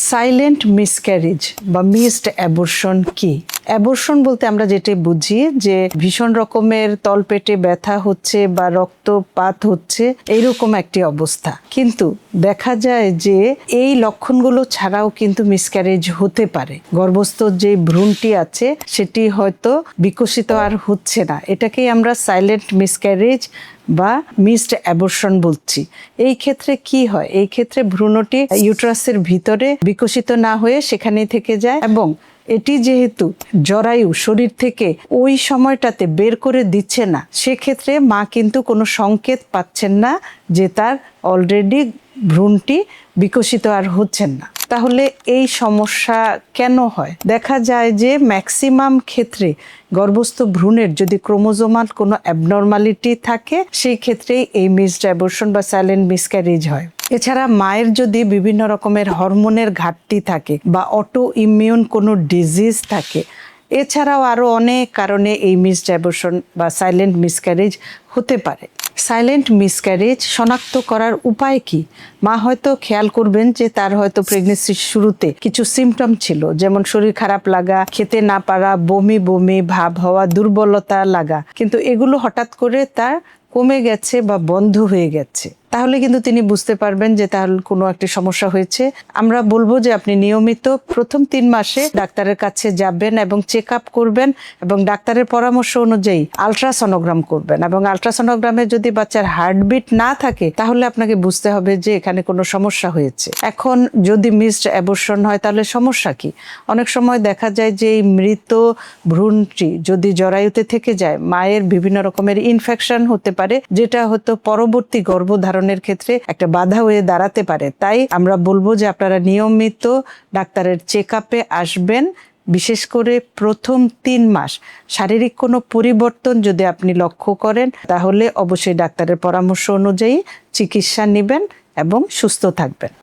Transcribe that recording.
Silent miscarriage বা missed abortion কি? Abortion বলতে আমরা যেটা বুঝি যে ভীষণ রকমের তলপেটে ব্যথা হচ্ছে বা রক্তপাত হচ্ছে এইরকম একটি অবস্থা, কিন্তু দেখা যায় যে এই লক্ষণগুলো ছাড়াও কিন্তু মিসক্যারেজ হতে পারে। গর্ভস্থ যে ভ্রূণটি আছে সেটি হয়তো বিকশিত আর হচ্ছে না, এটাকেই আমরা সাইলেন্ট মিসক্যারেজ বা মিসড অ্যাবর্শন বলছি। এই ক্ষেত্রে কি হয়? এই ক্ষেত্রে ভ্রূণটি ইউটেরাসের ভিতরে বিকশিত না হয়ে সেখানেই থেকে যায়, এবং এটি যেহেতু জরায়ু শরীর থেকে ওই সময়টাতে বের করে দিচ্ছে না, সেক্ষেত্রে মা কিন্তু কোনো সংকেত পাচ্ছেন না যে তার অলরেডি ভ্রূণটি বিকশিত আর হচ্ছেন না। তাহলে এই সমস্যা কেন হয়? দেখা যায় যে ম্যাক্সিমাম ক্ষেত্রে গর্ভস্থ ভ্রূণের যদি ক্রোমোজোমাল কোনো অ্যাবনর্মালিটি থাকে, সেই ক্ষেত্রেই এই মিসড অ্যাবর্শন বা সাইলেন্ট মিসক্যারেজ হয়। এছাড়া মায়ের যদি বিভিন্ন রকমের হরমোনের ঘাটতি থাকে বা অটো ইমিউন কোনো ডিজিজ থাকে, এছাড়াও আরও অনেক কারণে এই মিসড অ্যাবর্শন বা সাইলেন্ট মিসক্যারেজ হতে পারে। সাইলেন্ট মিসক্যারেজ শনাক্ত করার উপায় কি? মা হয়তো খেয়াল করবেন যে তার হয়তো প্রেগনেন্সির শুরুতে কিছু সিমটম ছিল, যেমন শরীর খারাপ লাগা, খেতে না পারা, বমি বমি ভাব হওয়া, দুর্বলতা লাগা, কিন্তু এগুলো হঠাৎ করে তার কমে গেছে বা বন্ধ হয়ে গেছে। তাহলে কিন্তু তিনি বুঝতে পারবেন যে তাহলে কোনো একটা সমস্যা হয়েছে। আমরা বলবো যে আপনি নিয়মিত প্রথম 3 মাসে ডাক্তারের কাছে যাবেন এবং চেক আপ করবেন, এবং ডাক্তারের পরামর্শ অনুযায়ী আলট্রাসনোগ্রাম করবেন, এবং আলট্রাসনোগ্রামে যদি বাচ্চার হার্টবিট না থাকে তাহলে আপনাকে বুঝতে হবে যে এখানে কোনো সমস্যা হয়েছে। এখন যদি মিসড অ্যাবর্শন হয় তাহলে সমস্যা কি? অনেক সময় দেখা যায় যে এই মৃত ভ্রূণটি যদি জরায়ুতে থেকে যায়, মায়ের বিভিন্ন রকমের ইনফেকশন হতে পারে, যেটা হয়তো পরবর্তী গর্ভধারণের ক্ষেত্রে একটা বাধা হয়ে দাঁড়াতে পারে। তাই আমরা বলবো যে আপনারা নিয়মিত ডাক্তারের চেক আপে আসবেন। বিশেষ করে প্রথম 3 মাস শারীরিক কোনো পরিবর্তন যদি আপনি লক্ষ্য করেন তাহলে অবশ্যই ডাক্তারের পরামর্শ অনুযায়ী চিকিৎসা নেবেন এবং সুস্থ থাকবেন।